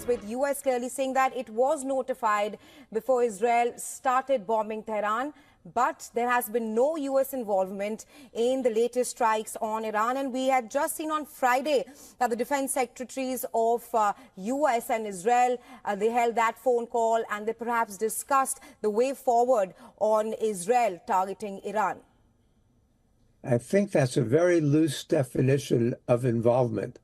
this, with US clearly saying that it was notified before Israel started bombing Tehran. But there has been no US involvement in the latest strikes on Iran. And we had just seen on Friday that the defense secretaries of US and Israel, they held that phone call and they perhaps discussed the way forward on Israel targeting Iran. I think that's a very loose definition of involvement.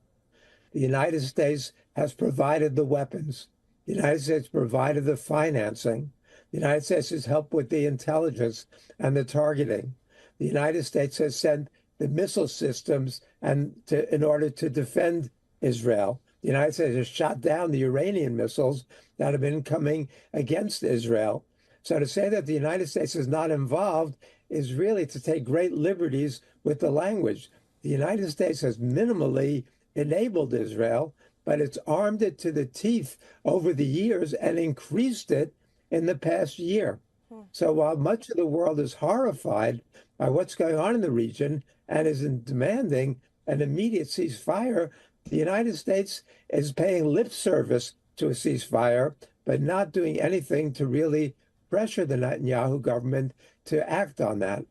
The United States has provided the weapons. The United States provided the financing. The United States has helped with the intelligence and the targeting. The United States has sent the missile systems in order to defend Israel. The United States has shot down the Iranian missiles that have been coming against Israel. So to say that the United States is not involved is really to take great liberties with the language. The United States has minimally enabled Israel, but it's armed it to the teeth over the years and increased it in the past year. So while much of the world is horrified by what's going on in the region and is demanding an immediate ceasefire, the United States is paying lip service to a ceasefire, but not doing anything to really pressure the Netanyahu government to act on that.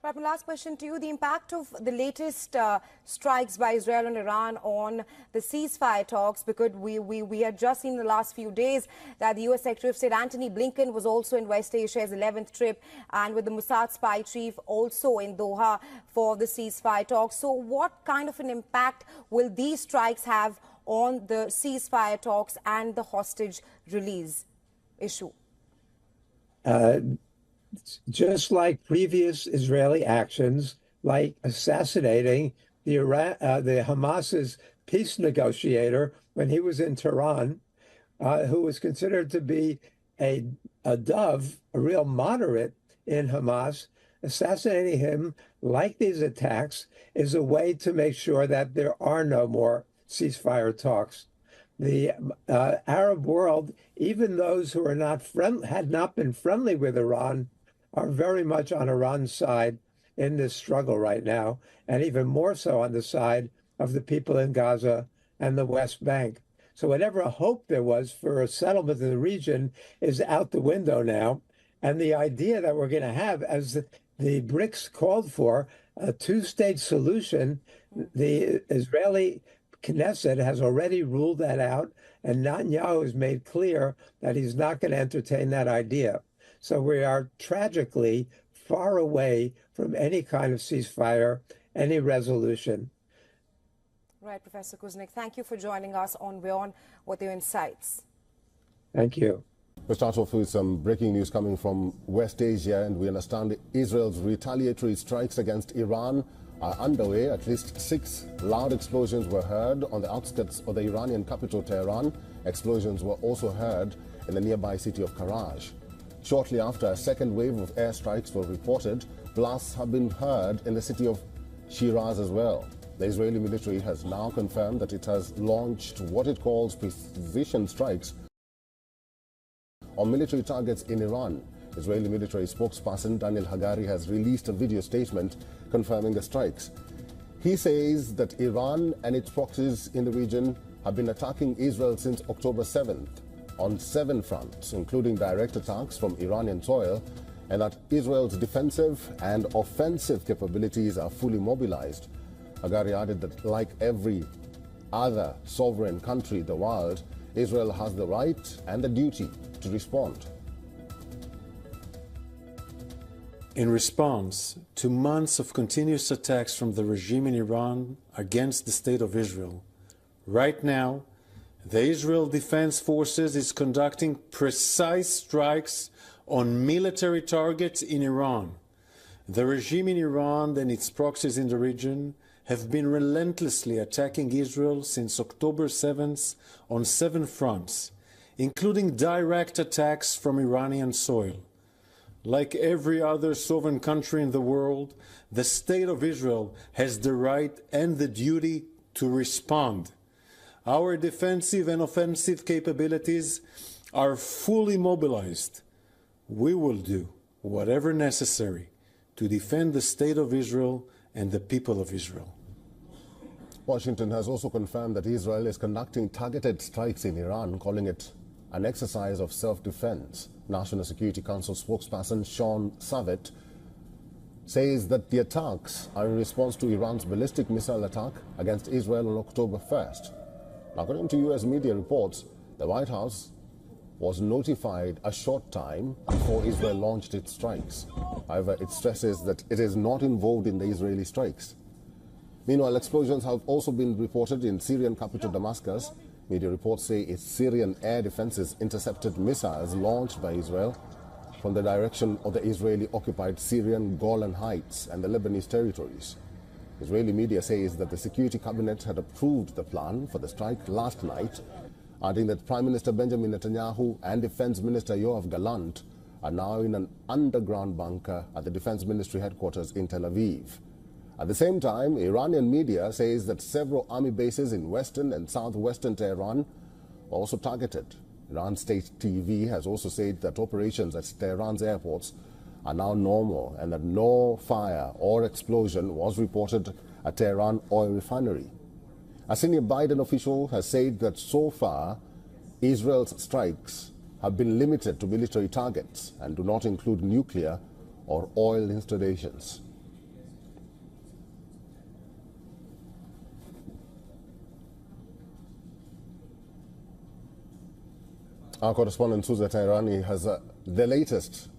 Right, my last question to you. The impact of the latest strikes by Israel and Iran on the ceasefire talks, because we had just seen in the last few days that the U.S. Secretary of State Antony Blinken was also in West Asia's 11th trip, and with the Mossad spy chief also in Doha for the ceasefire talks. So what kind of an impact will these strikes have on the ceasefire talks and the hostage release issue? Just like previous Israeli actions, like assassinating the Hamas's peace negotiator when he was in Tehran, who was considered to be a dove, a real moderate in Hamas, assassinating him, like these attacks, is a way to make sure that there are no more ceasefire talks. The Arab world, even those who are had not been friendly with Iran, are very much on Iran's side in this struggle right now, and even more so on the side of the people in Gaza and the West Bank. So whatever hope there was for a settlement in the region is out the window now. And the idea that we're going to have, as the BRICS called for, a two-state solution, the Israeli Knesset has already ruled that out, and Netanyahu has made clear that he's not going to entertain that idea. So we are tragically far away from any kind of ceasefire, any resolution. Right, Professor Kuznick, thank you for joining us on Beyond with your insights. Thank you. We'll start off with some breaking news coming from West Asia, and we understand Israel's retaliatory strikes against Iran are underway. At least 6 loud explosions were heard on the outskirts of the Iranian capital, Tehran. Explosions were also heard in the nearby city of Karaj. Shortly after, a second wave of airstrikes were reported. Blasts have been heard in the city of Shiraz as well. The Israeli military has now confirmed that it has launched what it calls precision strikes on military targets in Iran. Israeli military spokesperson Daniel Hagari has released a video statement confirming the strikes. He says that Iran and its proxies in the region have been attacking Israel since October 7th on 7 fronts, including direct attacks from Iranian soil, and that Israel's defensive and offensive capabilities are fully mobilized. Hagari added that, like every other sovereign country in the world, Israel has the right and the duty to respond. In response to months of continuous attacks from the regime in Iran against the State of Israel, right now, the Israel Defense Forces is conducting precise strikes on military targets in Iran. The regime in Iran and its proxies in the region have been relentlessly attacking Israel since October 7th on 7 fronts, including direct attacks from Iranian soil. Like every other sovereign country in the world, the State of Israel has the right and the duty to respond. Our defensive and offensive capabilities are fully mobilized. We will do whatever necessary to defend the State of Israel and the people of Israel. Washington has also confirmed that Israel is conducting targeted strikes in Iran, calling it an exercise of self-defense. National Security Council spokesperson Sean Savit says that the attacks are in response to Iran's ballistic missile attack against Israel on October 1st. According to U.S. media reports, the White House was notified a short time before Israel launched its strikes. However, it stresses that it is not involved in the Israeli strikes. Meanwhile, explosions have also been reported in Syrian capital Damascus. Media reports say its Syrian air defenses intercepted missiles launched by Israel from the direction of the Israeli-occupied Syrian Golan Heights and the Lebanese territories. Israeli media says that the Security Cabinet had approved the plan for the strike last night, adding that Prime Minister Benjamin Netanyahu and Defense Minister Yoav Gallant are now in an underground bunker at the Defense Ministry headquarters in Tel Aviv. At the same time, Iranian media says that several army bases in western and southwestern Tehran were also targeted. Iran State TV has also said that operations at Tehran's airports are now normal and that no fire or explosion was reported at Tehran oil refinery. A senior Biden official has said that so far, Israel's strikes have been limited to military targets and do not include nuclear or oil installations. Our correspondent Suzette Irani has the latest.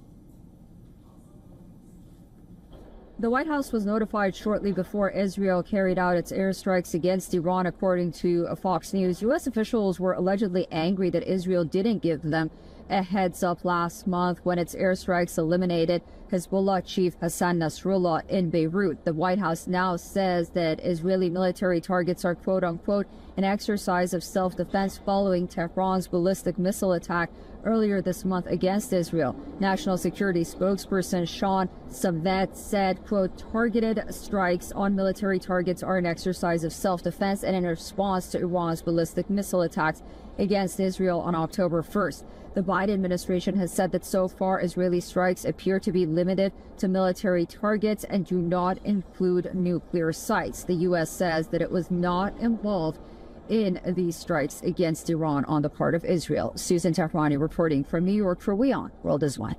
The White House was notified shortly before Israel carried out its airstrikes against Iran, according to Fox News. U.S. officials were allegedly angry that Israel didn't give them a heads up last month when its airstrikes eliminated Hezbollah chief Hassan Nasrallah in Beirut. The White House now says that Israeli military targets are, quote unquote, an exercise of self-defense following Tehran's ballistic missile attack earlier this month against Israel. National Security spokesperson Sean Savit said, quote, targeted strikes on military targets are an exercise of self-defense and in response to Iran's ballistic missile attacks against Israel on October 1st. The Biden administration has said that so far Israeli strikes appear to be limited to military targets and do not include nuclear sites. The U.S. says that it was not involved in these strikes against Iran on the part of Israel. Susan Tehrani reporting from New York for WION World is One.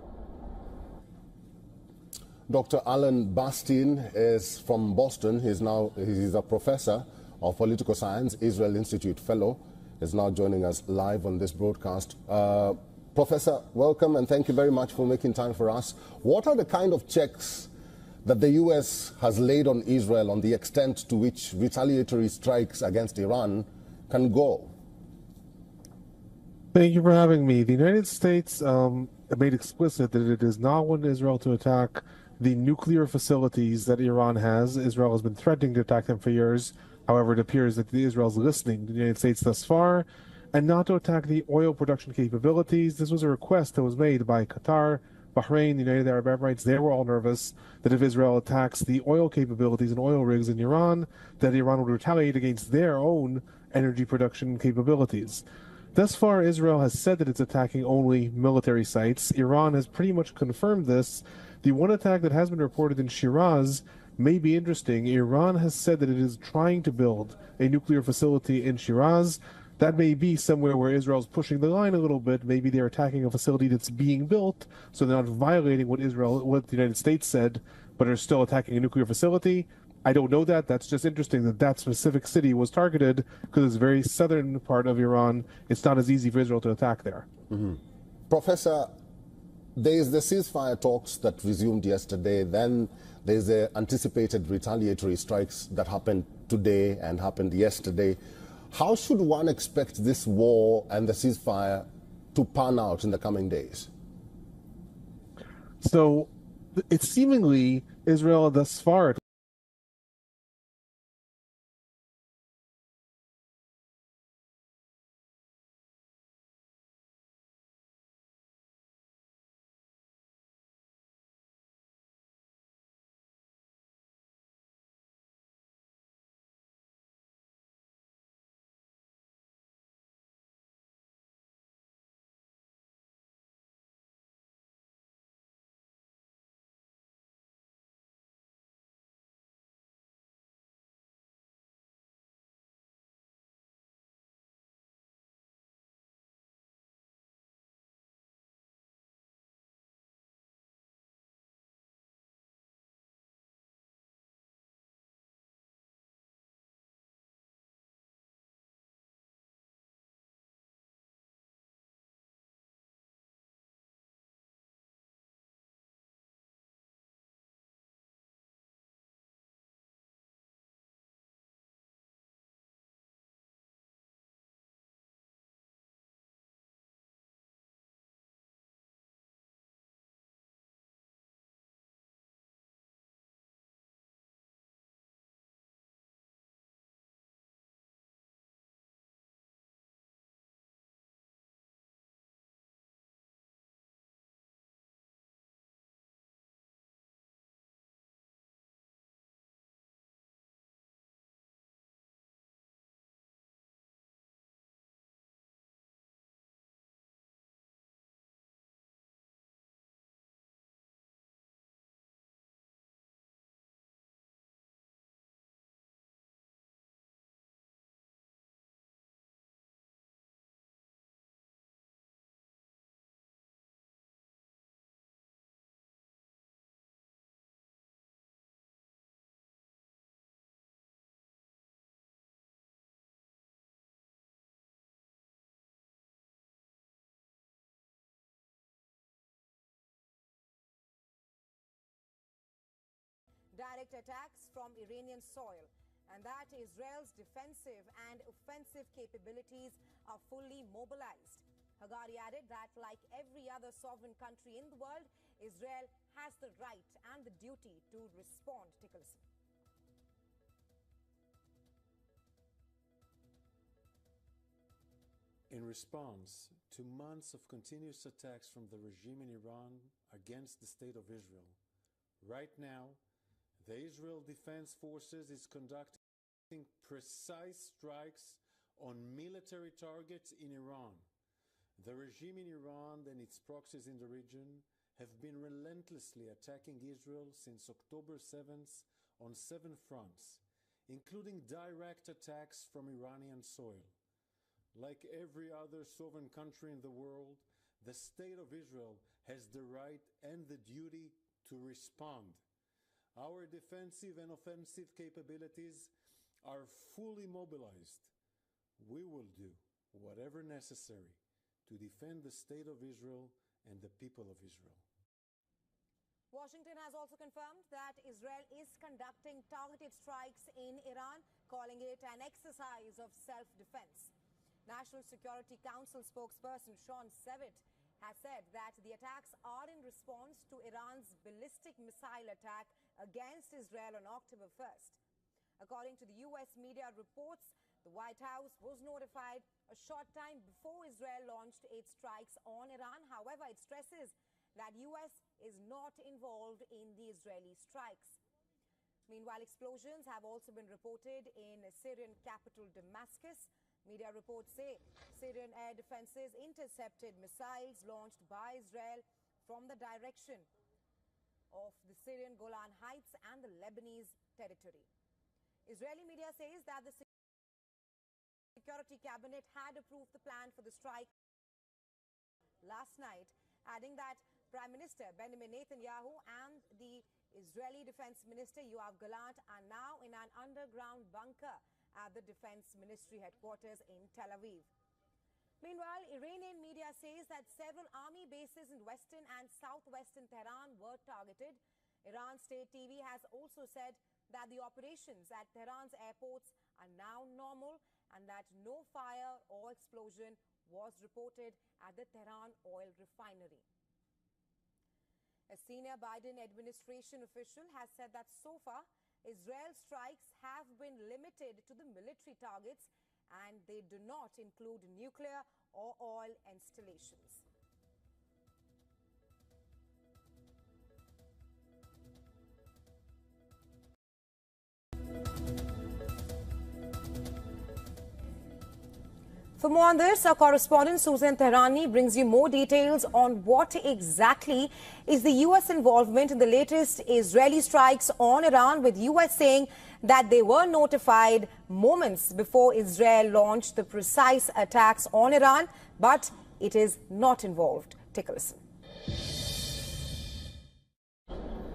Dr. Alan Bastine is from Boston. He's a professor of political science, Israel Institute fellow. Is now joining us live on this broadcast. Professor, welcome and thank you very much for making time for us. What are the kind of checks that the U.S. has laid on Israel on the extent to which retaliatory strikes against Iran can go? Thank you for having me. The United States made explicit that it does not want Israel to attack the nuclear facilities that Iran has. Israel has been threatening to attack them for years. However, it appears that Israel is listening to the United States thus far, and not to attack the oil production capabilities. This was a request that was made by Qatar, Bahrain, the United Arab Emirates. They were all nervous that if Israel attacks the oil capabilities and oil rigs in Iran, that Iran would retaliate against their own energy production capabilities. Thus far, Israel has said that it's attacking only military sites. Iran has pretty much confirmed this. The one attack that has been reported in Shiraz may be interesting. Iran has said that it is trying to build a nuclear facility in Shiraz. That may be somewhere where Israel's pushing the line a little bit. Maybe they're attacking a facility that's being built, so they're not violating what the United States said, but are still attacking a nuclear facility. I don't know that. That's just interesting that that specific city was targeted because it's a very southern part of Iran. It's not as easy for Israel to attack there. Mm-hmm. Professor, there is the ceasefire talks that resumed yesterday. Then there's the anticipated retaliatory strikes that happened today and happened yesterday. How should one expect this war and the ceasefire to pan out in the coming days? So it's seemingly Israel thus far direct attacks from Iranian soil, and that Israel's defensive and offensive capabilities are fully mobilized. Hagari added that, like every other sovereign country in the world, Israel has the right and the duty to respond. Take a listen. In response to months of continuous attacks from the regime in Iran against the state of Israel, right now, the Israel Defense Forces is conducting precise strikes on military targets in Iran. The regime in Iran and its proxies in the region have been relentlessly attacking Israel since October 7th on 7 fronts, including direct attacks from Iranian soil. Like every other sovereign country in the world, the state of Israel has the right and the duty to respond. Our defensive and offensive capabilities are fully mobilized. We will do whatever necessary to defend the state of Israel and the people of Israel. Washington has also confirmed that Israel is conducting targeted strikes in Iran, calling it an exercise of self-defense. National Security Council spokesperson Sean Sevitt has said that the attacks are in response to Iran's ballistic missile attack against Israel on October 1st. According to the U.S. media reports, the White House was notified a short time before Israel launched its strikes on Iran. However, it stresses that U.S. is not involved in the Israeli strikes. Meanwhile, explosions have also been reported in Syrian capital Damascus. Media reports say Syrian air defenses intercepted missiles launched by Israel from the direction of the Syrian Golan Heights and the Lebanese territory. Israeli media says that the Security Cabinet had approved the plan for the strike last night, adding that Prime Minister Benjamin Netanyahu and the Israeli Defense Minister Yoav Gallant are now in an underground bunker at the Defense Ministry headquarters in Tel Aviv. Meanwhile, Iranian media says that several army bases in western and southwestern Tehran were targeted. Iran State TV has also said that the operations at Tehran's airports are now normal and that no fire or explosion was reported at the Tehran oil refinery. A senior Biden administration official has said that so far, Israel's strikes have been limited to the military targets and they do not include nuclear or oil installations. For more on this, our correspondent Susan Tehrani brings you more details on what exactly is the U.S. involvement in the latest Israeli strikes on Iran, with U.S. saying that they were notified moments before Israel launched the precise attacks on Iran, but it is not involved. Take a listen.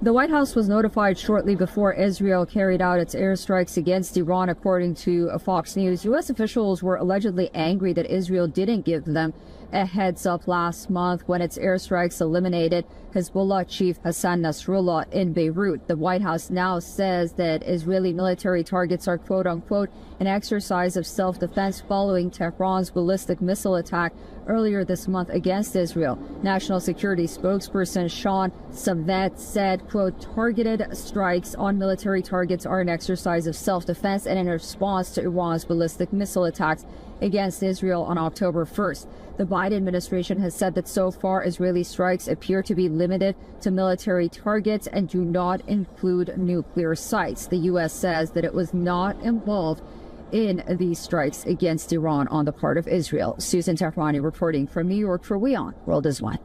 The White House was notified shortly before Israel carried out its airstrikes against Iran, according to Fox News. U.S. officials were allegedly angry that Israel didn't give them a heads up last month when its airstrikes eliminated Hezbollah chief Hassan Nasrallah in Beirut. The White House now says that Israeli military targets are, quote unquote, an exercise of self-defense following Tehran's ballistic missile attack earlier this month against Israel. National Security spokesperson Sean Sevitt said, quote, targeted strikes on military targets are an exercise of self-defense and in response to Iran's ballistic missile attacks against Israel on October 1st. The Biden administration has said that so far Israeli strikes appear to be limited to military targets and do not include nuclear sites. The U.S. says that it was not involved in these strikes against Iran on the part of Israel. Susan Tehrani reporting from New York for WION World is One.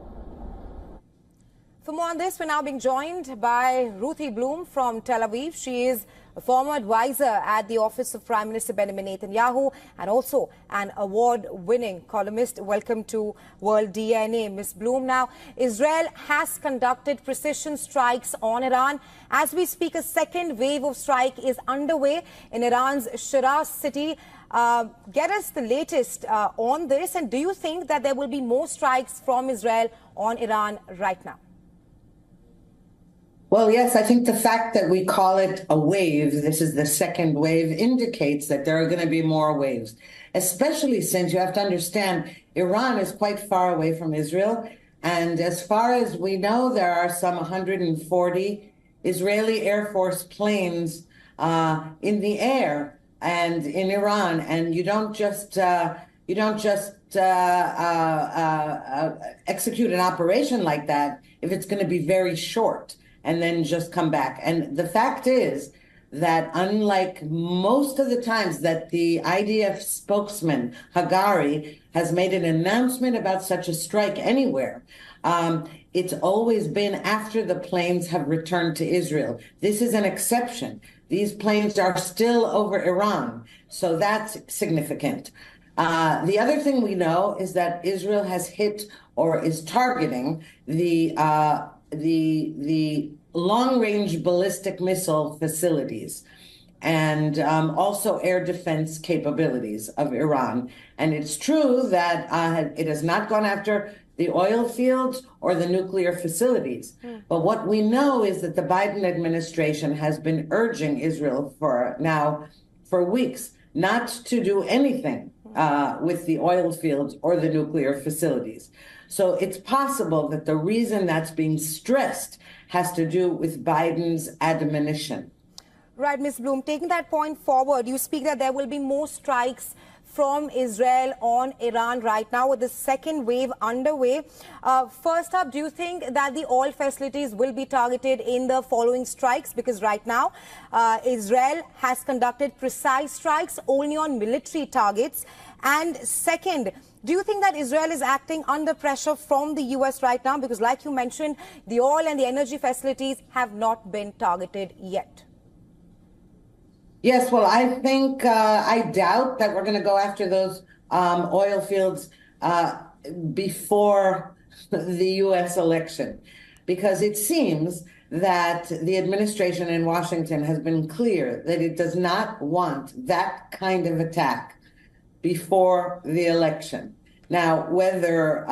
For more on this, we're now being joined by Ruthie Bloom from Tel Aviv. She is a former advisor at the Office of Prime Minister Benjamin Netanyahu and also an award-winning columnist. Welcome to World DNA, Ms. Bloom. Now, Israel has conducted precision strikes on Iran. As we speak, a second wave of strike is underway in Iran's Shiraz city. Get us the latest on this, and do you think that there will be more strikes from Israel on Iran right now? Well, yes, I think the fact that we call it a wave, this is the second wave, indicates that there are going to be more waves, especially since you have to understand Iran is quite far away from Israel. And as far as we know, there are some 140 Israeli Air Force planes in the air and in Iran. And you don't just execute an operation like that if it's going to be very short and then just come back. And the fact is that unlike most of the times that the IDF spokesman, Hagari, has made an announcement about such a strike anywhere, it's always been after the planes have returned to Israel. This is an exception. These planes are still over Iran, so that's significant. The other thing we know is that Israel has hit or is targeting the long-range ballistic missile facilities and also air defense capabilities of Iran. And it's true that it has not gone after the oil fields or the nuclear facilities. But what we know is that the Biden administration has been urging Israel for weeks not to do anything with the oil fields or the nuclear facilities. So it's possible that the reason that's being stressed has to do with Biden's admonition. Right, Ms. Bloom, taking that point forward, you speak that there will be more strikes from Israel on Iran right now with the second wave underway. First up, do you think that the oil facilities will be targeted in the following strikes? Because right now, Israel has conducted precise strikes only on military targets. And second, do you think that Israel is acting under pressure from the U.S. right now? Because like you mentioned, the oil and the energy facilities have not been targeted yet. Yes, well, I think I doubt that we're going to go after those oil fields before the U.S. election, because it seems that the administration in Washington has been clear that it does not want that kind of attack before the election. Now, whether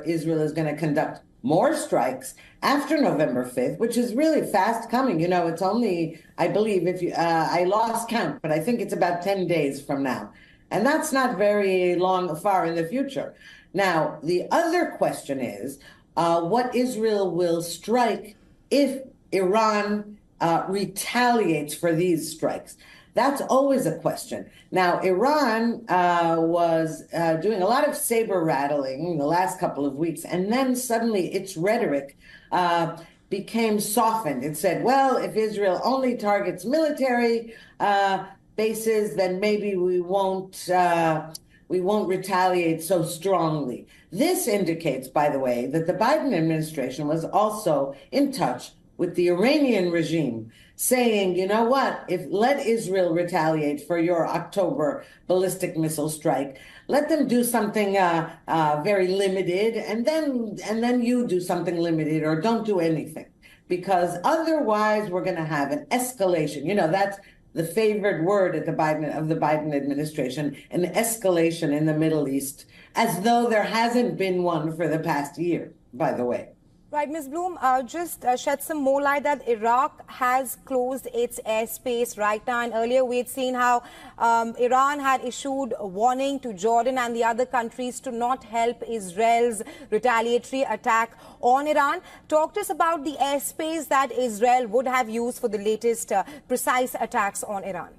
Israel is going to conduct more strikes after November 5th, which is really fast coming. You know, it's only, I believe, I lost count, but I think it's about 10 days from now. And that's not very far in the future. Now, the other question is what Israel will strike if Iran retaliates for these strikes. That's always a question. Now, Iran was doing a lot of saber rattling in the last couple of weeks, and then suddenly its rhetoric became softened. It said, well, if Israel only targets military bases, then maybe we won't retaliate so strongly. This indicates, by the way, that the Biden administration was also in touch with the Iranian regime, saying, you know what, let Israel retaliate for your October ballistic missile strike. Let them do something very limited, and then you do something limited, or don't do anything, because otherwise we're going to have an escalation. You know, that's the favorite word of the Biden administration, an escalation in the Middle East, as though there hasn't been one for the past year, by the way. Right, Ms. Bloom, just shed some more light that Iraq has closed its airspace right now. And earlier we had seen how Iran had issued a warning to Jordan and the other countries to not help Israel's retaliatory attack on Iran. Talk to us about the airspace that Israel would have used for the latest precise attacks on Iran.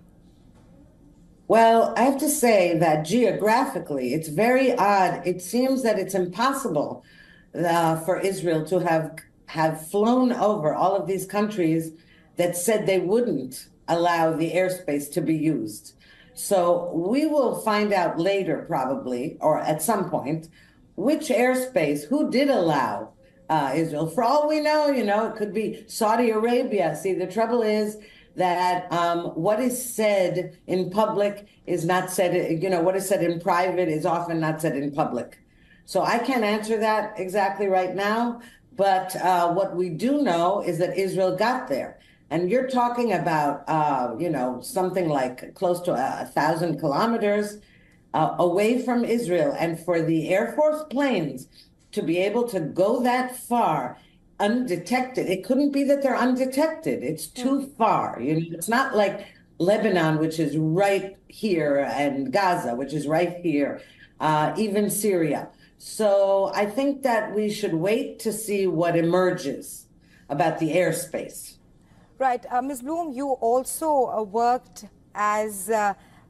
Well, I have to say that geographically, it's very odd. It seems that it's impossible for Israel to have flown over all of these countries that said they wouldn't allow the airspace to be used. So we will find out later, probably, or at some point, which airspace, who did allow Israel. For all we know, it could be Saudi Arabia. See, the trouble is that what is said in public is not said, what is said in private is often not said in public. So I can't answer that exactly right now, but what we do know is that Israel got there. And you're talking about, something like close to 1,000 kilometers away from Israel. And for the Air Force planes to be able to go that far undetected. It couldn't be that they're undetected. It's too far. It's not like Lebanon, which is right here, and Gaza, which is right here, even Syria. So I think that we should wait to see what emerges about the airspace. Right. Ms. Bloom, you also worked as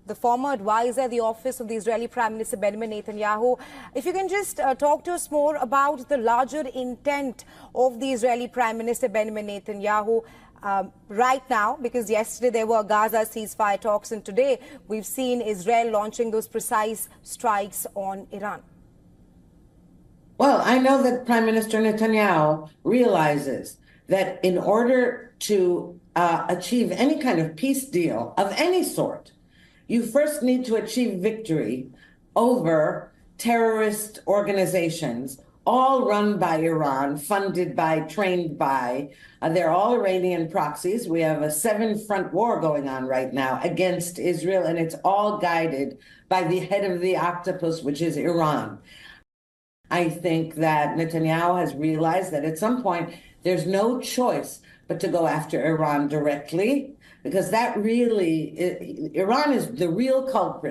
the former advisor at the office of the Israeli Prime Minister Benjamin Netanyahu. If you can just talk to us more about the larger intent of the Israeli Prime Minister Benjamin Netanyahu right now, because yesterday there were Gaza ceasefire talks and today we've seen Israel launching those precise strikes on Iran. Well, I know that Prime Minister Netanyahu realizes that in order to achieve any kind of peace deal of any sort, you first need to achieve victory over terrorist organizations, all run by Iran, funded by, trained by. They're all Iranian proxies. We have a 7-front war going on right now against Israel, and it's all guided by the head of the octopus, which is Iran. I think that Netanyahu has realized that at some point there's no choice but to go after Iran directly, because that really, Iran is the real culprit.